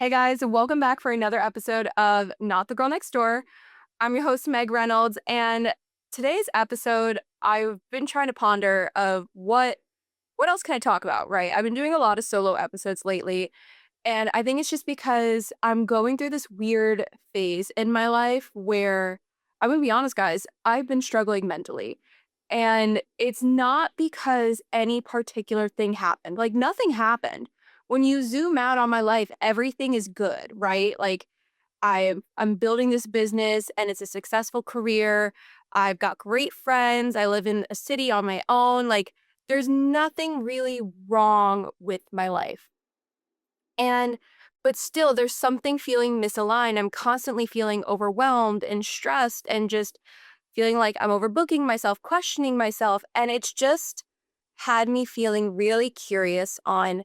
Hey guys, welcome back for another episode of Not the Girl Next Door. I'm your host, Meg Reynolds, and today's episode, I've been trying to ponder of what else can I talk about, right? I've been doing a lot of solo episodes lately, and I think it's just because I'm going through this weird phase in my life where I'm gonna be honest, guys, I've been struggling mentally. And it's not because any particular thing happened. Like nothing happened. When you zoom out on my life, everything is good, right? Like I'm building this business and it's a successful career. I've got great friends. I live in a city on my own. Like there's nothing really wrong with my life. And but still there's something feeling misaligned. I'm constantly feeling overwhelmed and stressed and just feeling like I'm overbooking myself, questioning myself, and it's just had me feeling really curious on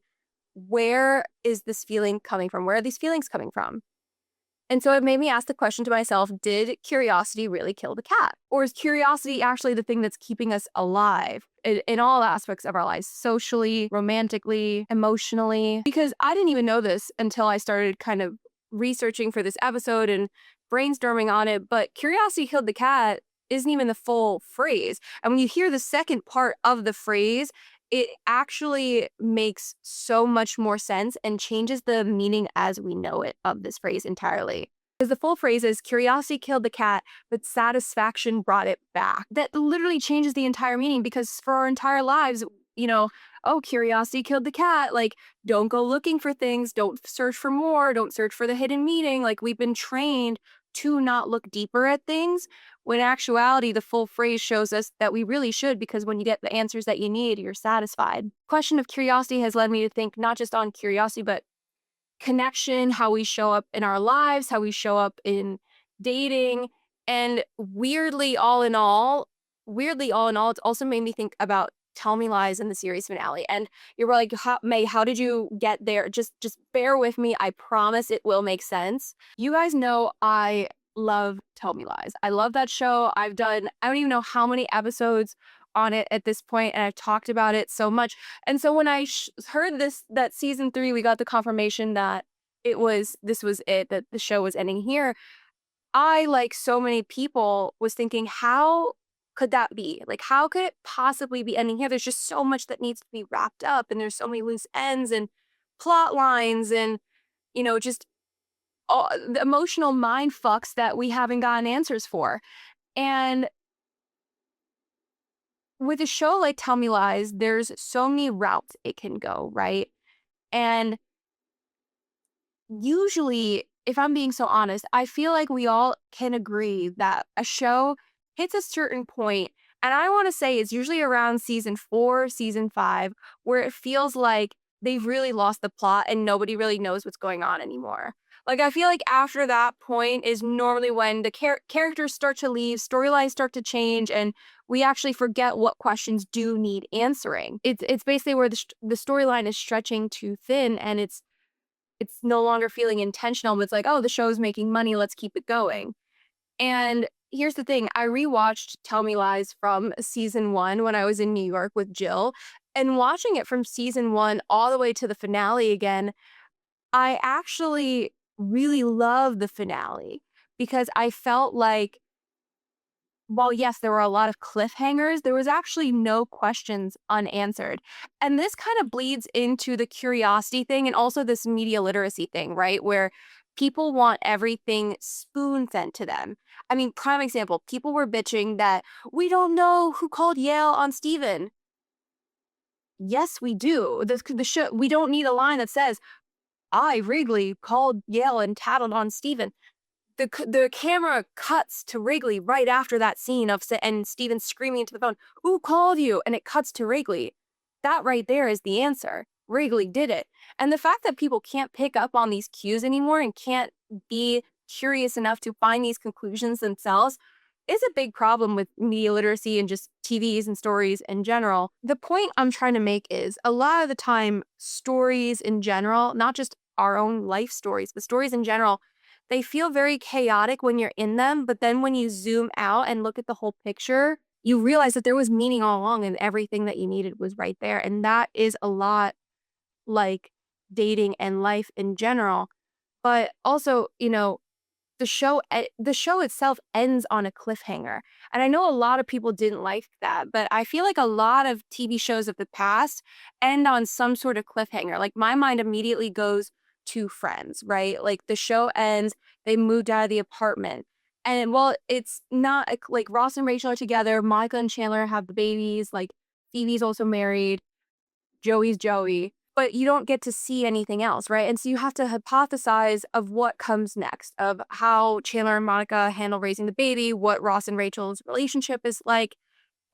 where is this feeling coming from? Where are these feelings coming from? And so it made me ask the question to myself, did curiosity really kill the cat? Or is curiosity actually the thing that's keeping us alive in all aspects of our lives, socially, romantically, emotionally? Because I didn't even know this until I started kind of researching for this episode and brainstorming on it. But curiosity killed the cat isn't even the full phrase. And when you hear the second part of the phrase, it actually makes so much more sense and changes the meaning as we know it of this phrase entirely. Because the full phrase is curiosity killed the cat, but satisfaction brought it back. That literally changes the entire meaning because for our entire lives, oh, curiosity killed the cat. Like, don't go looking for things. Don't search for more. Don't search for the hidden meaning. Like, we've been trained to not look deeper at things when in actuality, the full phrase shows us that we really should, because when you get the answers that you need, you're satisfied. Question of curiosity has led me to think not just on curiosity, but connection, how we show up in our lives, how we show up in dating. And weirdly all in all, it's also made me think about Tell Me Lies in the series finale. And you're like, May, how did you get there? Just bear with me. I promise it will make sense. You guys know I love Tell Me Lies. I love that show. I don't even know how many episodes on it at this point, and I've talked about it so much. And so when I heard that season 3, we got the confirmation that this was it, that the show was ending here. I, like so many people, was thinking, how could that be? Like, how could it possibly be ending here? There's just so much that needs to be wrapped up, and there's so many loose ends and plot lines and, just all the emotional mind fucks that we haven't gotten answers for. And with a show like Tell Me Lies, there's so many routes it can go, right? And usually, if I'm being so honest, I feel like we all can agree that a show hits a certain point, and I want to say it's usually around season 4, season 5, where it feels like they've really lost the plot and nobody really knows what's going on anymore. Like, I feel like after that point is normally when the characters start to leave, storylines start to change, and we actually forget what questions do need answering. It's basically where the storyline is stretching too thin, and it's no longer feeling intentional, but it's like, oh, the show's making money, let's keep it going. And here's the thing, I rewatched Tell Me Lies from season 1 when I was in New York with Jill, and watching it from season 1 all the way to the finale again, I actually really love the finale because I felt like, while yes, there were a lot of cliffhangers, there was actually no questions unanswered. And this kind of bleeds into the curiosity thing and also this media literacy thing, right? Where people want everything spoon fed to them. I mean, prime example, people were bitching that we don't know who called Yale on Steven. Yes, we do. The show, we don't need a line that says, I, Wrigley, called Yale and tattled on Steven. The camera cuts to Wrigley right after that scene and Steven screaming into the phone, "Who called you?" And it cuts to Wrigley. That right there is the answer. Wrigley did it. And the fact that people can't pick up on these cues anymore and can't be curious enough to find these conclusions themselves is a big problem with media literacy and just TVs and stories in general. The point I'm trying to make is a lot of the time, stories in general, not just our own life stories, but stories in general, they feel very chaotic when you're in them. But then when you zoom out and look at the whole picture, you realize that there was meaning all along and everything that you needed was right there. And that is a lot like dating and life in general. But also, the show itself ends on a cliffhanger. And I know a lot of people didn't like that, but I feel like a lot of TV shows of the past end on some sort of cliffhanger. Like my mind immediately goes to Friends, right? Like the show ends, they moved out of the apartment. And well, it's not like Ross and Rachel are together, Monica and Chandler have the babies, like Phoebe's also married, Joey's Joey, but you don't get to see anything else, right? And so you have to hypothesize of what comes next, of how Chandler and Monica handle raising the baby, what Ross and Rachel's relationship is like.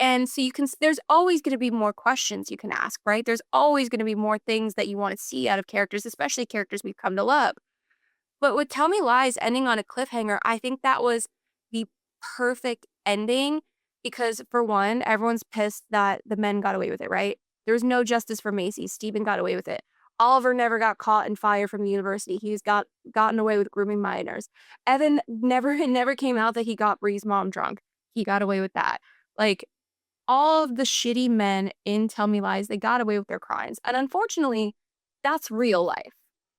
And so there's always going to be more questions you can ask, right? There's always going to be more things that you want to see out of characters, especially characters we've come to love. But with Tell Me Lies ending on a cliffhanger, I think that was the perfect ending because, for one, everyone's pissed that the men got away with it, right? There was no justice for Macy. Stephen got away with it. Oliver never got caught and fired from the university. He's gotten away with grooming minors. Evan never it never came out that he got Bree's mom drunk. He got away with that. Like all of the shitty men in Tell Me Lies, they got away with their crimes. And unfortunately, that's real life.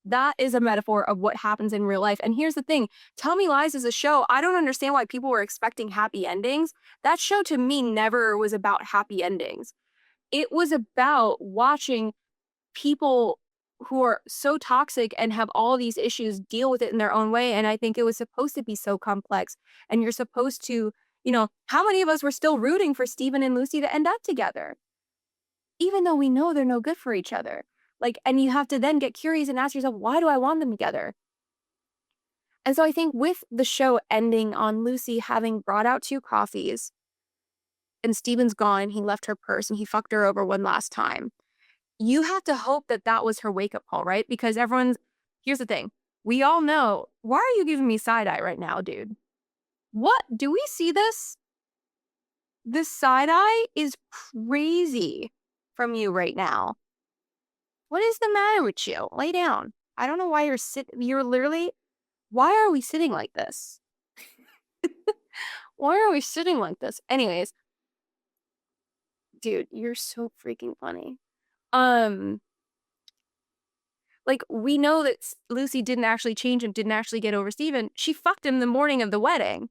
That is a metaphor of what happens in real life. And here's the thing, Tell Me Lies is a show. I don't understand why people were expecting happy endings. That show to me never was about happy endings. It was about watching people who are so toxic and have all these issues deal with it in their own way. And I think it was supposed to be so complex. And you're supposed to, how many of us were still rooting for Steven and Lucy to end up together? Even though we know they're no good for each other. Like, and you have to then get curious and ask yourself, why do I want them together? And so I think with the show ending on Lucy having brought out 2 coffees and Steven's gone, he left her purse and he fucked her over one last time. You have to hope that that was her wake-up call, right? Because here's the thing. We all know, why are you giving me side eye right now, dude? What? Do we see this? This side eye is crazy from you right now. What is the matter with you? Lay down. I don't know why you're literally, why are we sitting like this? Why are we sitting like this? Anyways, dude, you're so freaking funny. Like, we know that Lucy didn't actually change him, didn't actually get over Steven. She fucked him the morning of the wedding.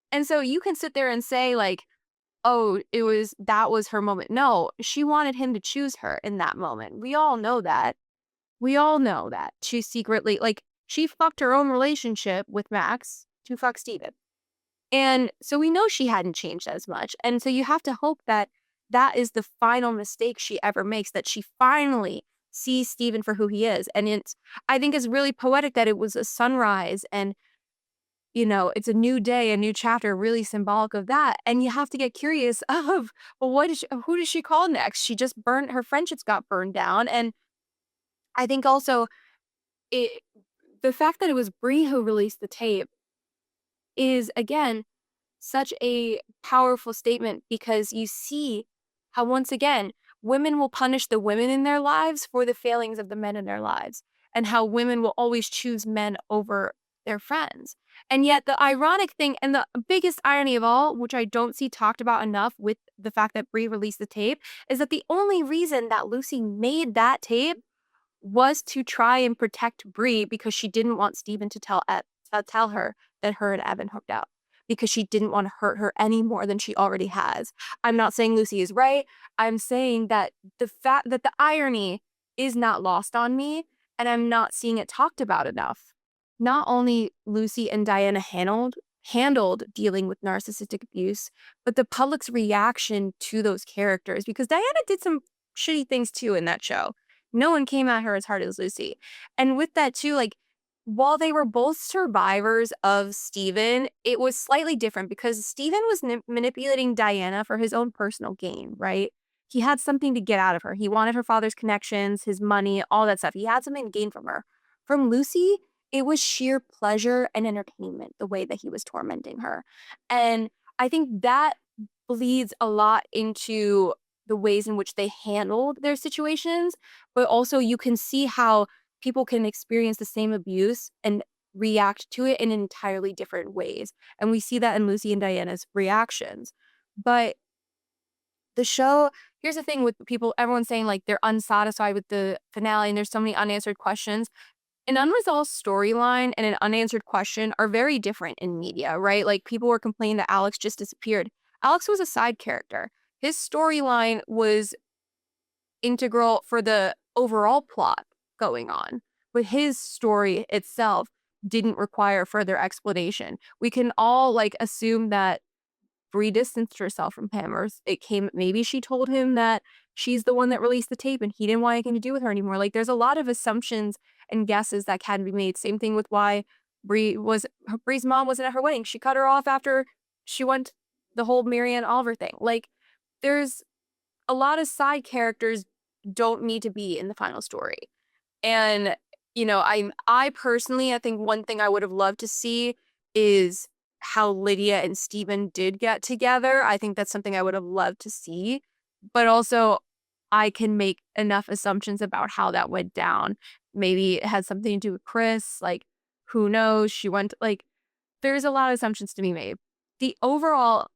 And so you can sit there and say, like, oh, that was her moment. No, she wanted him to choose her in that moment. We all know that. We all know that. She secretly, like, she fucked her own relationship with Max to fuck Steven. And so we know she hadn't changed as much. And so you have to hope that that is the final mistake she ever makes, that she finally sees Steven for who he is. And I think it's really poetic that it was a sunrise and, it's a new day, a new chapter, really symbolic of that. And you have to get curious of, well, who does she call next? She just her friendships got burned down. And I think also the fact that it was Bree who released the tape is, again, such a powerful statement because you see how, once again, women will punish the women in their lives for the failings of the men in their lives, and how women will always choose men over their friends. And yet the ironic thing and the biggest irony of all, which I don't see talked about enough with the fact that Brie released the tape, is that the only reason that Lucy made that tape was to try and protect Brie because she didn't want Steven to tell her that her and Evan hooked up, because she didn't want to hurt her any more than she already has. I'm not saying Lucy is right. I'm saying that the fact that the irony is not lost on me, and I'm not seeing it talked about enough. Not only Lucy and Diana handled dealing with narcissistic abuse, but the public's reaction to those characters, because Diana did some shitty things too in that show. No one came at her as hard as Lucy. And with that too, like, while they were both survivors of Steven, it was slightly different because Steven was manipulating Diana for his own personal gain, right? He had something to get out of her. He wanted her father's connections, his money, all that stuff. He had something to gain from her. From Lucy, it was sheer pleasure and entertainment, the way that he was tormenting her. And I think that bleeds a lot into the ways in which they handled their situations, but also you can see how people can experience the same abuse and react to it in entirely different ways. And we see that in Lucy and Diana's reactions. But the show, here's the thing with people, everyone's saying like they're unsatisfied with the finale and there's so many unanswered questions. An unresolved storyline and an unanswered question are very different in media, right? Like people were complaining that Alex just disappeared. Alex was a side character. His storyline was integral for the overall plot going on, but his story itself didn't require further explanation. We can all like assume that Bree distanced herself from him, or it came, maybe she told him that she's the one that released the tape and he didn't want anything to do with her anymore. Like there's a lot of assumptions and guesses that can be made. Same thing with why Bree's mom wasn't at her wedding. She cut her off after she went the whole Marianne Oliver thing. Like there's a lot of side characters don't need to be in the final story. And I personally, I think one thing I would have loved to see is how Lydia and Steven did get together. I think that's something I would have loved to see. But also, I can make enough assumptions about how that went down. Maybe it had something to do with Chris. Like, who knows? She went, like, there's a lot of assumptions to be made. The overall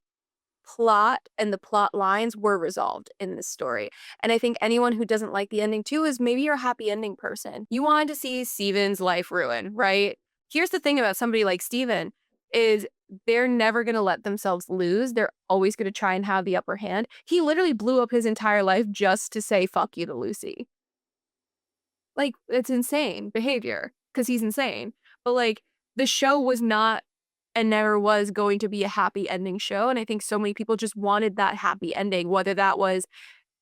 plot and the plot lines were resolved in this story. And I think anyone who doesn't like the ending too is maybe you're a happy ending person. You wanted to see Steven's life ruin, right? Here's the thing about somebody like Steven is they're never going to let themselves lose. They're always going to try and have the upper hand. He literally blew up his entire life just to say fuck you to Lucy. Like, it's insane behavior because he's insane. But like the show was not and never was going to be a happy ending show. And I think so many people just wanted that happy ending, whether that was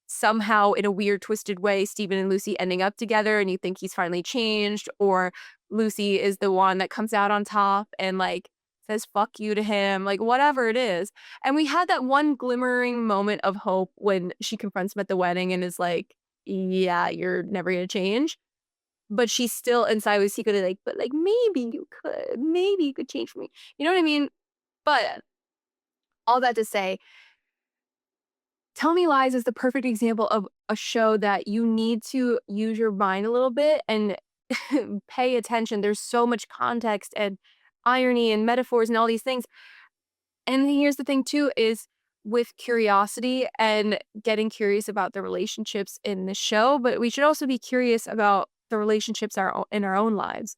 somehow in a weird, twisted way, Steven and Lucy ending up together and you think he's finally changed, or Lucy is the one that comes out on top and like says fuck you to him, like whatever it is. And we had that one glimmering moment of hope when she confronts him at the wedding and is like, yeah, you're never going to change. But she's still inside was secretly like, but like maybe you could change for me. You know what I mean? But all that to say, Tell Me Lies is the perfect example of a show that you need to use your mind a little bit and pay attention. There's so much context and irony and metaphors and all these things. And here's the thing too is with curiosity and getting curious about the relationships in the show, but we should also be curious about the relationships in our own lives.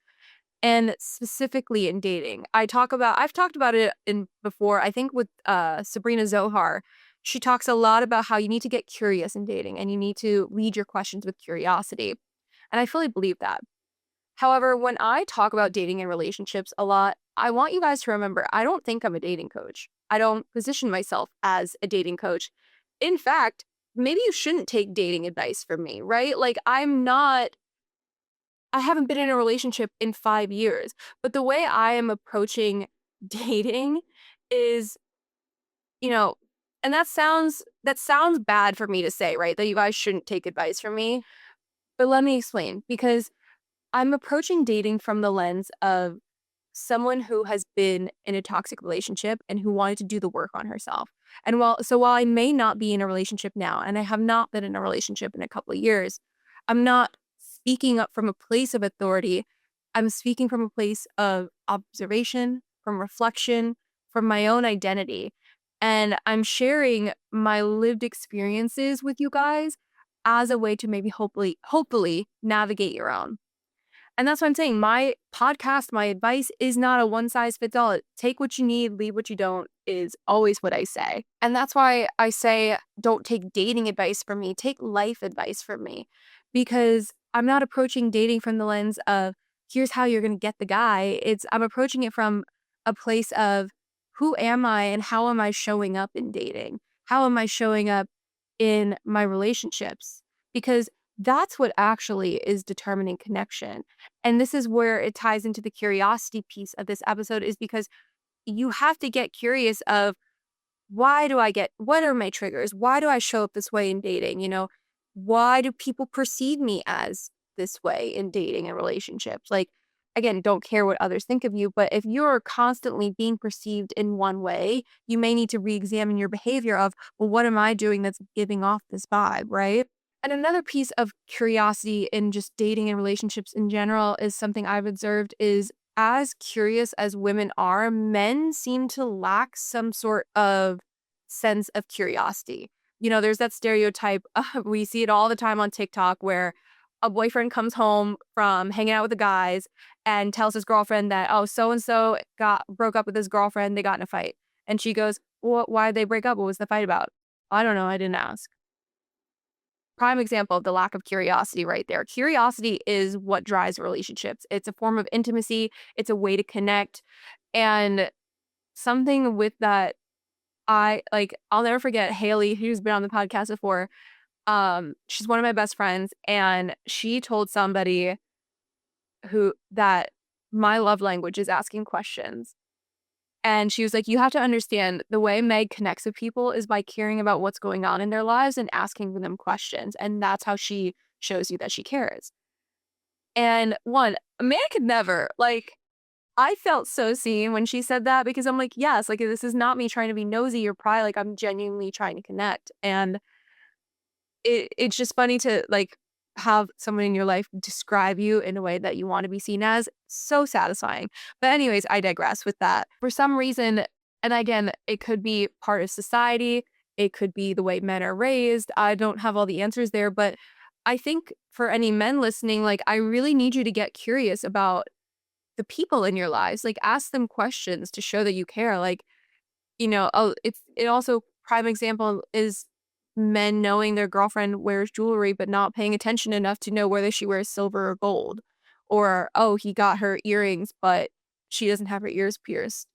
And specifically in dating. I've talked about it in before, I think with Sabrina Zohar. She talks a lot about how you need to get curious in dating and you need to lead your questions with curiosity. And I fully believe that. However, when I talk about dating and relationships a lot, I want you guys to remember I don't think I'm a dating coach. I don't position myself as a dating coach. In fact, maybe you shouldn't take dating advice from me, right? Like I haven't been in a relationship in 5 years, but the way I am approaching dating is, you know, and that sounds bad for me to say, right? That you guys shouldn't take advice from me. But let me explain, because I'm approaching dating from the lens of someone who has been in a toxic relationship and who wanted to do the work on herself. And while I may not be in a relationship now, and I have not been in a relationship in a couple of years, I'm not speaking up from a place of authority. I'm speaking from a place of observation, from reflection, from my own identity. And I'm sharing my lived experiences with you guys as a way to maybe hopefully navigate your own. And that's what I'm saying. My podcast, my advice is not a one size fits all. Take what you need, leave what you don't is always what I say. And that's why I say don't take dating advice from me, take life advice from me. Because I'm not approaching dating from the lens of here's how you're going to get the guy. I'm approaching it from a place of who am I and how am I showing up in dating? How am I showing up in my relationships? Because that's what actually is determining connection. And this is where it ties into the curiosity piece of this episode, is because you have to get curious of what are my triggers? Why do I show up this way in dating? Why do people perceive me as this way in dating and relationships? Like, again, don't care what others think of you, but if you're constantly being perceived in one way, you may need to re-examine your behavior of, well, what am I doing that's giving off this vibe, right? And another piece of curiosity in just dating and relationships in general is something I've observed is as curious as women are, men seem to lack some sort of sense of curiosity. There's that stereotype, we see it all the time on TikTok where a boyfriend comes home from hanging out with the guys and tells his girlfriend that, oh, so and so got broke up with his girlfriend. They got in a fight. And she goes, why did they break up? What was the fight about? I don't know. I didn't ask. Prime example of the lack of curiosity right there. Curiosity is what drives relationships. It's a form of intimacy. It's a way to connect. And something with that, I'll never forget Haley, who's been on the podcast before. She's one of my best friends, and she told somebody who that my love language is asking questions. And she was like, you have to understand the way Meg connects with people is by caring about what's going on in their lives and asking them questions. And that's how she shows you that she cares. And one, a man could never, I felt so seen when she said that because I'm like, yes, like this is not me trying to be nosy or pry. Like I'm genuinely trying to connect. And it's just funny to have someone in your life describe you in a way that you want to be seen as. So satisfying. But anyways, I digress with that. For some reason, and again, it could be part of society, it could be the way men are raised. I don't have all the answers there, but I think for any men listening, I really need you to get curious about the people in your lives. Like ask them questions to show that you care. It also prime example is men knowing their girlfriend wears jewelry but not paying attention enough to know whether she wears silver or gold. Or, oh, he got her earrings, but she doesn't have her ears pierced.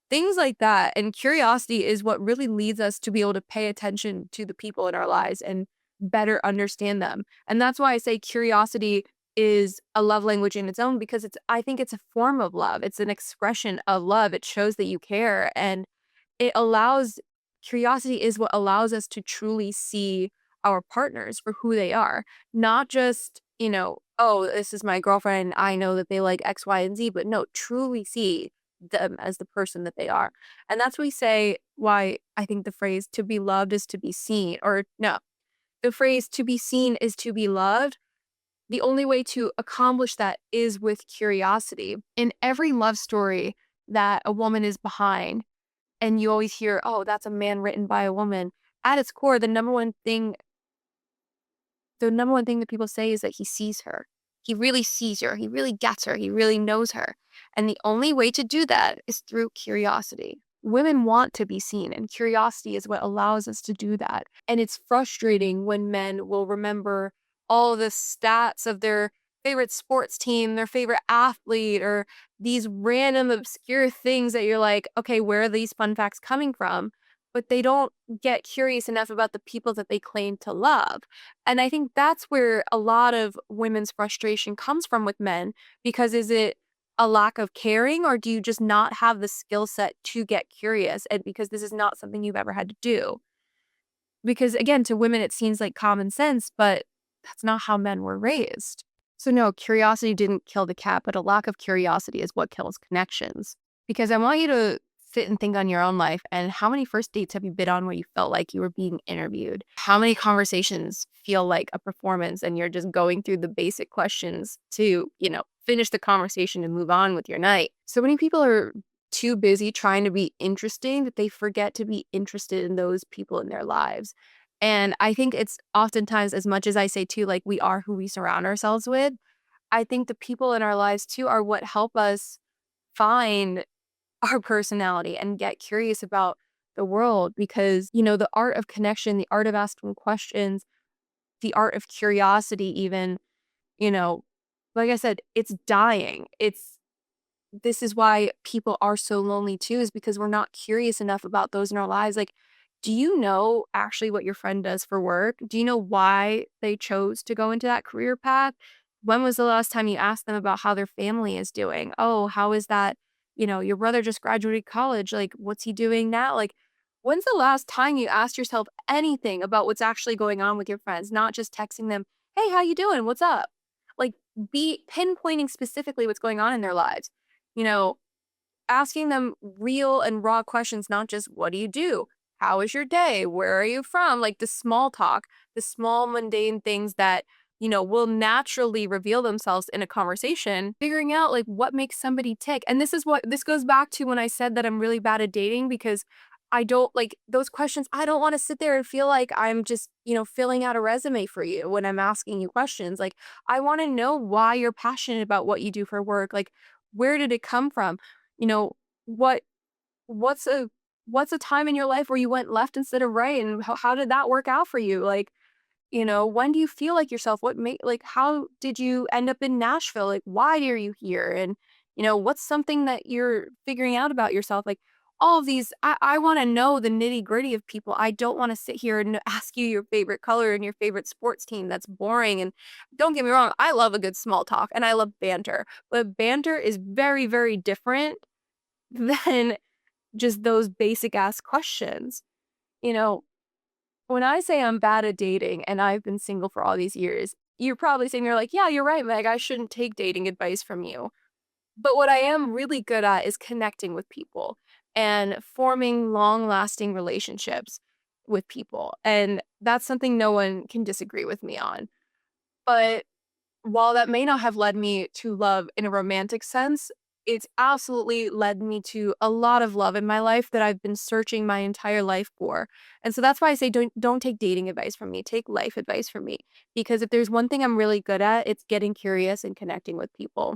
Things like that. And curiosity is what really leads us to be able to pay attention to the people in our lives and better understand them. And that's why I say curiosity is a love language in its own, because I think it's a form of love. It's an expression of love. It shows that you care, and it allows curiosity is what allows us to truly see our partners for who they are, not just, oh, this is my girlfriend. I know that they like X, Y, and Z, but no, truly see them as the person that they are. And that's why I think the phrase to be loved is to be seen, or no, the phrase to be seen is to be loved. The only way to accomplish that is with curiosity. In every love story that a woman is behind, and you always hear, oh, that's a man written by a woman. At its core, the number one thing that people say is that he sees her. He really sees her. He really gets her. He really knows her. And the only way to do that is through curiosity. Women want to be seen, and curiosity is what allows us to do that. And it's frustrating when men will remember all the stats of their favorite sports team, their favorite athlete, or these random obscure things that you're like, okay, where are these fun facts coming from? But they don't get curious enough about the people that they claim to love. And I think that's where a lot of women's frustration comes from with men, because is it a lack of caring, or do you just not have the skill set to get curious? And because this is not something you've ever had to do. Because again, to women, it seems like common sense, but that's not how men were raised. So no, curiosity didn't kill the cat, but a lack of curiosity is what kills connections. Because I want you to sit and think on your own life, and how many first dates have you been on where you felt like you were being interviewed? How many conversations feel like a performance and you're just going through the basic questions to, finish the conversation and move on with your night? So many people are too busy trying to be interesting that they forget to be interested in those people in their lives. And I think it's oftentimes, as much as I say too, we are who we surround ourselves with, I think the people in our lives too are what help us find our personality and get curious about the world. Because, the art of connection, the art of asking questions, the art of curiosity, even, you know, like I said, it's dying. This is why people are so lonely too, is because we're not curious enough about those in our lives. Like, do you know actually what your friend does for work? Do you know why they chose to go into that career path? When was the last time you asked them about how their family is doing? Oh, how is that? Your brother just graduated college. Like, what's he doing now? Like, when's the last time you asked yourself anything about what's actually going on with your friends, not just texting them, hey, how you doing? What's up? Like, be pinpointing specifically what's going on in their lives. You know, asking them real and raw questions, not just what do you do? How is your day? Where are you from? Like the small talk, the small mundane things that, will naturally reveal themselves in a conversation, figuring out what makes somebody tick. And this goes back to when I said that I'm really bad at dating, because I don't like those questions. I don't want to sit there and feel like I'm just, filling out a resume for you when I'm asking you questions. Like, I want to know why you're passionate about what you do for work. Like, where did it come from? You know, what what's a time in your life where you went left instead of right, and how did that work out for you? Like, when do you feel like yourself? How did you end up in Nashville? Like, why are you here? And, what's something that you're figuring out about yourself? Like, all of these, I want to know the nitty gritty of people. I don't want to sit here and ask you your favorite color and your favorite sports team. That's boring. And don't get me wrong, I love a good small talk and I love banter, but banter is very, very different than just those basic ass questions. You know, when I say I'm bad at dating and I've been single for all these years, you're probably saying, you're like, yeah, you're right, Meg. I shouldn't take dating advice from you. But what I am really good at is connecting with people and forming long lasting relationships with people. And that's something no one can disagree with me on. But while that may not have led me to love in a romantic sense, it's absolutely led me to a lot of love in my life that I've been searching my entire life for. And so that's why I say don't take dating advice from me. Take life advice from me. Because if there's one thing I'm really good at, it's getting curious and connecting with people.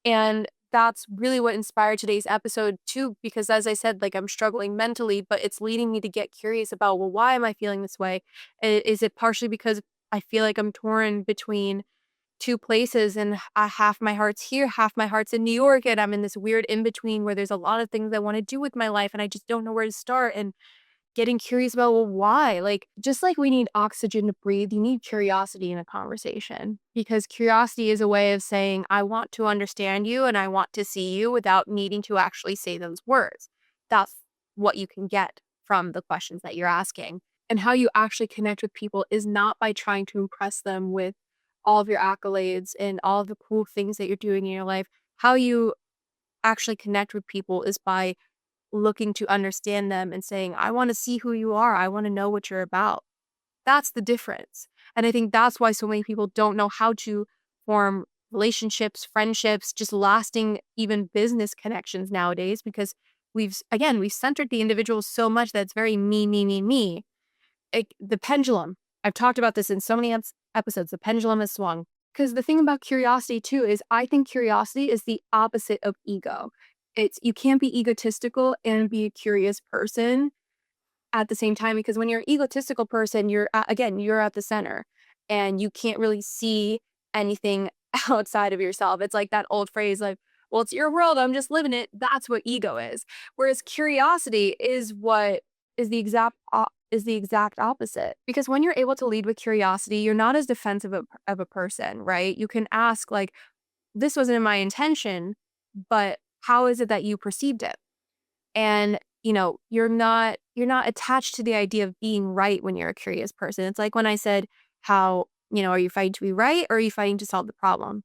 And that's really what inspired today's episode too, because as I said, like I'm struggling mentally, but it's leading me to get curious about, well, why am I feeling this way? Is it partially because I feel like I'm torn between two places and half my heart's here, half my heart's in New York, and I'm in this weird in between where there's a lot of things I want to do with my life and I just don't know where to start, and getting curious about, well, why? Like, just like we need oxygen to breathe, you need curiosity in a conversation, because curiosity is a way of saying, I want to understand you and I want to see you without needing to actually say those words. That's what you can get from the questions that you're asking. And how you actually connect with people is not by trying to impress them with all of your accolades and all of the cool things that you're doing in your life. How you actually connect with people is by looking to understand them and saying, I want to see who you are. I want to know what you're about. That's the difference. And I think that's why so many people don't know how to form relationships, friendships, just lasting, even business connections nowadays, because we've centered the individual so much that it's very me, me, me, me. The pendulum. I've talked about this in so many episodes. The pendulum has swung. Because the thing about curiosity too is I think curiosity is the opposite of ego. You can't be egotistical and be a curious person at the same time, because when you're an egotistical person, you're at the center and you can't really see anything outside of yourself. It's like that old phrase, like, well, it's your world, I'm just living it. That's what ego is. Whereas curiosity is what is the exact opposite. Because when you're able to lead with curiosity, you're not as defensive of a person, right? You can ask, like, this wasn't in my intention, but how is it that you perceived it? And, you're not attached to the idea of being right when you're a curious person. It's like when I said how, are you fighting to be right or are you fighting to solve the problem?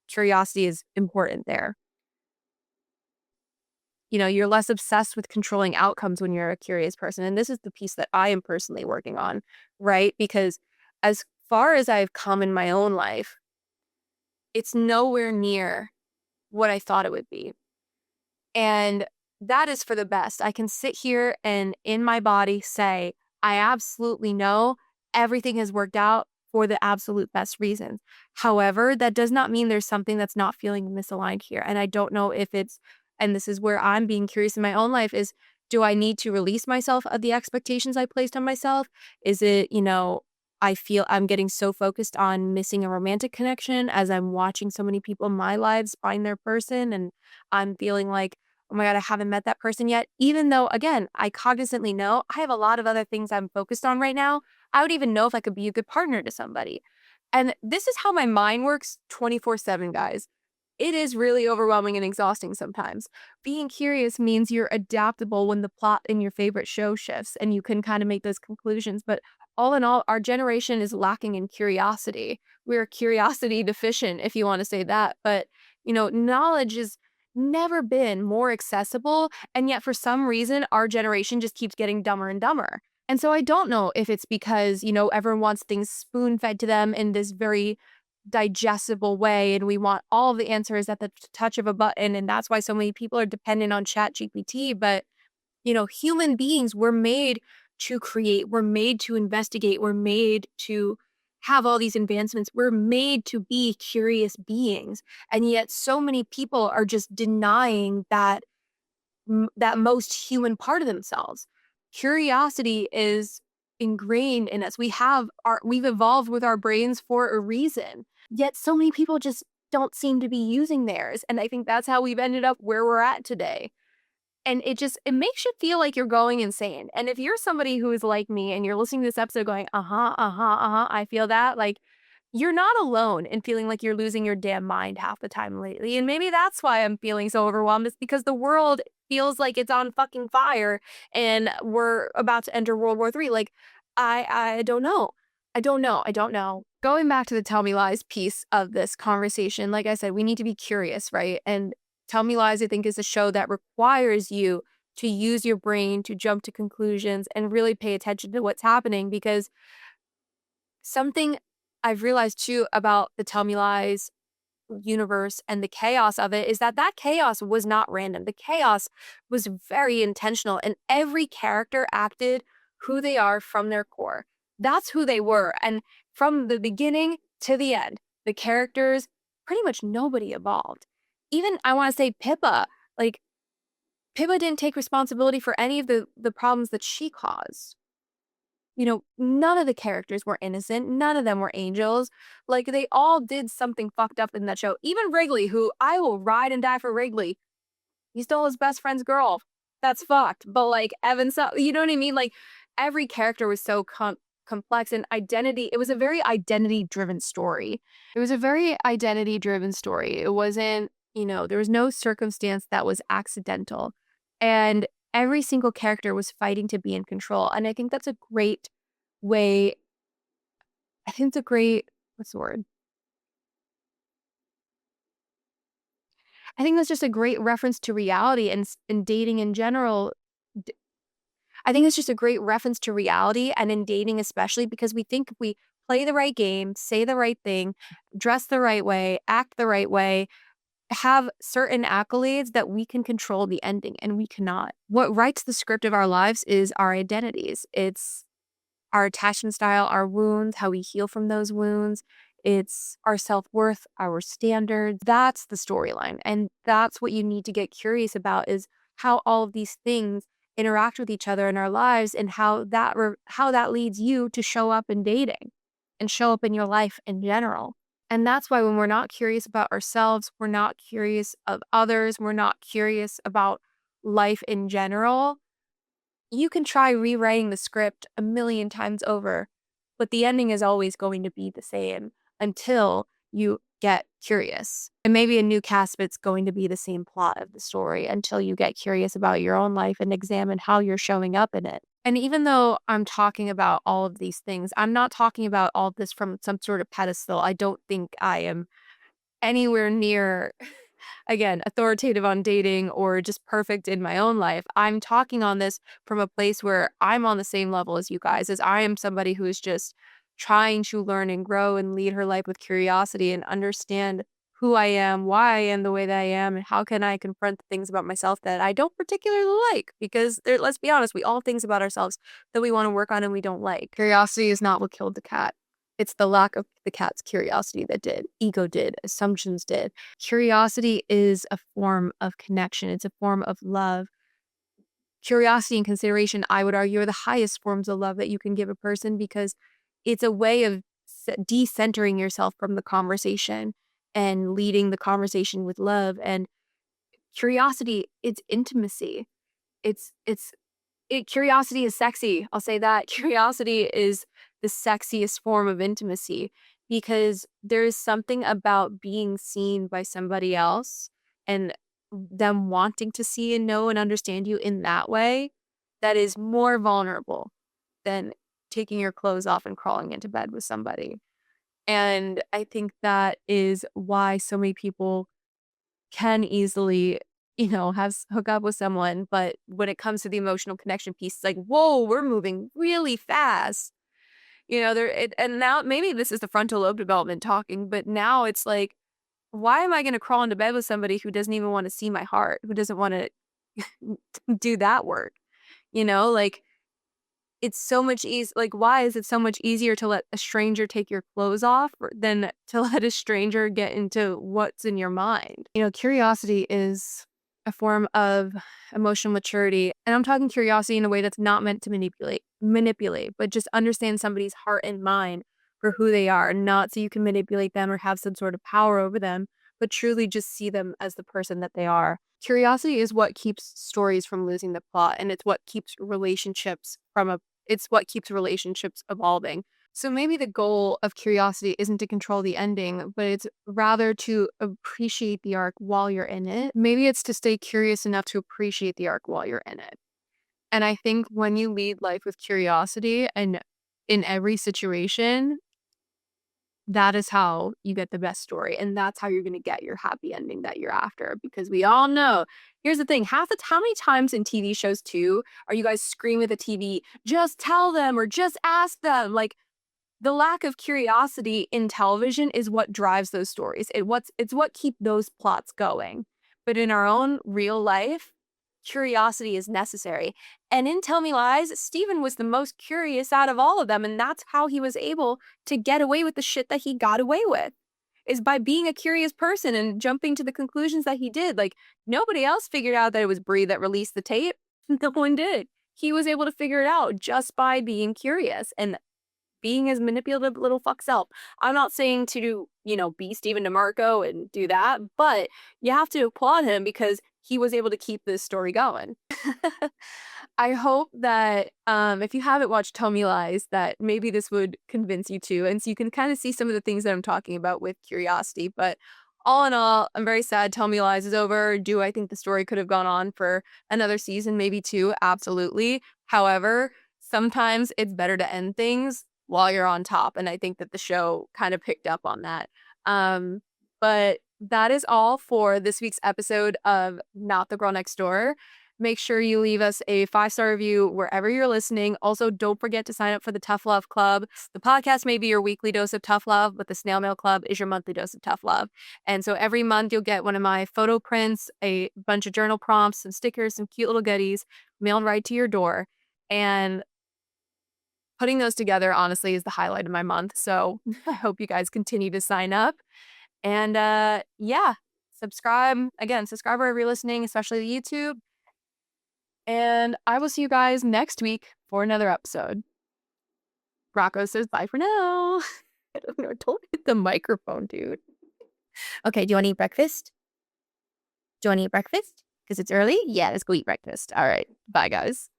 Curiosity is important there. You're less obsessed with controlling outcomes when you're a curious person. And this is the piece that I am personally working on, right? Because as far as I've come in my own life, it's nowhere near what I thought it would be. And that is for the best. I can sit here and in my body say, I absolutely know everything has worked out for the absolute best reasons. However, that does not mean there's something that's not feeling misaligned here. And I don't know if and this is where I'm being curious in my own life, is do I need to release myself of the expectations I placed on myself? Is it, I feel I'm getting so focused on missing a romantic connection as I'm watching so many people in my lives find their person, and I'm feeling like, oh my God, I haven't met that person yet. Even though, again, I cognizantly know I have a lot of other things I'm focused on right now. I would even know if I could be a good partner to somebody. And this is how my mind works 24/7, guys. It is really overwhelming and exhausting sometimes. Being curious means you're adaptable when the plot in your favorite show shifts and you can kind of make those conclusions. But all in all, our generation is lacking in curiosity. We're curiosity deficient, if you want to say that. But, knowledge has never been more accessible. And yet, for some reason, our generation just keeps getting dumber and dumber. And so I don't know if it's because, everyone wants things spoon fed to them in this very digestible way, and we want all the answers at the touch of a button, and that's why so many people are dependent on chat GPT. But Human beings were made to create, we're made to investigate, we're made to have all these advancements. We're made to be curious beings. And yet so many people are just denying that most human part of themselves. Curiosity is ingrained in us. We've evolved with our brains for a reason. Yet so many people just don't seem to be using theirs. And I think that's how we've ended up where we're at today. And it makes you feel like you're going insane. And if you're somebody who is like me and you're listening to this episode going, I feel that, like, you're not alone in feeling like you're losing your damn mind half the time lately. And maybe that's why I'm feeling so overwhelmed, is because the world feels like it's on fucking fire and we're about to enter World War III. Like, I don't know. I don't know. Going back to the Tell Me Lies piece of this conversation, like I said, we need to be curious, right? And Tell Me Lies, I think, is a show that requires you to use your brain to jump to conclusions and really pay attention to what's happening, because something I've realized too about the Tell Me Lies universe and the chaos of it is that chaos was not random. The chaos was very intentional, and every character acted who they are from their core. That's who they were. And from the beginning to the end, the characters, pretty much nobody evolved. Even I want to say Pippa, like, Pippa didn't take responsibility for any of the problems that she caused. None of the characters were innocent. None of them were angels. Like, they all did something fucked up in that show. Even Wrigley, who I will ride and die for Wrigley. He stole his best friend's girl. That's fucked. But like Evan, you know what I mean? Like, every character was so complex, and identity. It was a very identity driven story. It was a very identity driven story. It wasn't, there was no circumstance that was accidental. And every single character was fighting to be in control. And I think that's a great way. I think it's a great, what's the word? I think that's just a great reference to reality and dating in general. D- I think it's just a great reference to reality, and in dating especially, because we think if we play the right game, say the right thing, dress the right way, act the right way, have certain accolades, that we can control the ending, and we cannot. What writes the script of our lives is our identities. It's our attachment style, our wounds, how we heal from those wounds. It's our self-worth, our standards. That's the storyline. And that's what you need to get curious about, is how all of these things interact with each other in our lives, and how that leads you to show up in dating and show up in your life in general. And that's why when we're not curious about ourselves, we're not curious of others, we're not curious about life in general, you can try rewriting the script a million times over, but the ending is always going to be the same until you get curious. And maybe a new cast, but it's going to be the same plot of the story until you get curious about your own life and examine how you're showing up in it. And even though I'm talking about all of these things, I'm not talking about all of this from some sort of pedestal. I don't think I am anywhere near, again, authoritative on dating or just perfect in my own life. I'm talking on this from a place where I'm on the same level as you guys, as I am somebody who is just trying to learn and grow and lead her life with curiosity and understand who I am, why I am the way that I am, and how can I confront the things about myself that I don't particularly like. Because let's be honest, we all have things about ourselves that we want to work on and we don't like. Curiosity is not what killed the cat. It's the lack of the cat's curiosity that did. Ego did. Assumptions did. Curiosity is a form of connection. It's a form of love. Curiosity and consideration, I would argue, are the highest forms of love that you can give a person, because it's a way of decentering yourself from the conversation and leading the conversation with love. And curiosity, it's intimacy. Curiosity is sexy. I'll say that. Curiosity is the sexiest form of intimacy, because there's something about being seen by somebody else and them wanting to see and know and understand you in that way that is more vulnerable than taking your clothes off and crawling into bed with somebody. And I think that is why so many people can easily, hook up with someone. But when it comes to the emotional connection piece, it's like, whoa, we're moving really fast. And now maybe this is the frontal lobe development talking, but now it's like, why am I going to crawl into bed with somebody who doesn't even want to see my heart, who doesn't want to do that work? You know, like it's so much like why is it so much easier to let a stranger take your clothes off than to let a stranger get into what's in your mind? You know, curiosity is a form of emotional maturity, and I'm talking curiosity in a way that's not meant to manipulate, but just understand somebody's heart and mind for who they are, not so you can manipulate them or have some sort of power over them, but truly just see them as the person that they are. Curiosity is what keeps stories from losing the plot, and it's what keeps relationships evolving. So maybe the goal of curiosity isn't to control the ending, but it's rather to appreciate the arc while you're in it. Maybe it's to stay curious enough to appreciate the arc while you're in it. And I think when you lead life with curiosity and in every situation, that is how you get the best story. And that's how you're going to get your happy ending that you're after. Because we all know, here's the thing, how many times in TV shows too are you guys screaming at the TV, just tell them or just ask them? Like, the lack of curiosity in television is what drives those stories. It's what keep those plots going. But in our own real life, curiosity is necessary. And in Tell Me Lies, Steven was the most curious out of all of them, and that's how he was able to get away with the shit that he got away with. Is by being a curious person and jumping to the conclusions that he did. Like, nobody else figured out that it was Bree that released the tape. No one did. He was able to figure it out just by being curious. And being his manipulative little fuck self. I'm not saying to, be Stephen DeMarco and do that, but you have to applaud him because he was able to keep this story going. I hope that if you haven't watched Tell Me Lies, that maybe this would convince you to, and so you can kind of see some of the things that I'm talking about with curiosity. But all in all, I'm very sad Tell Me Lies is over. Do I think the story could have gone on for another season, maybe two? Absolutely. However, sometimes it's better to end things while you're on top, and I think that the show kind of picked up on that. But that is all for this week's episode of Not the Girl Next Door. Make sure you leave us a 5-star review wherever you're listening. Also, don't forget to sign up for the Tough Love Club. The podcast may be your weekly dose of tough love, but the Snail Mail Club is your monthly dose of tough love. And so every month you'll get one of my photo prints, a bunch of journal prompts, some stickers, some cute little goodies mailed right to your door. And putting those together, honestly, is the highlight of my month. So I hope you guys continue to sign up. And yeah, subscribe wherever you're listening, especially the YouTube. And I will see you guys next week for another episode. Rocco says bye for now. I don't know. Don't hit the microphone, dude. Okay, do you want to eat breakfast? Do you want to eat breakfast? Because it's early? Yeah, let's go eat breakfast. All right. Bye, guys.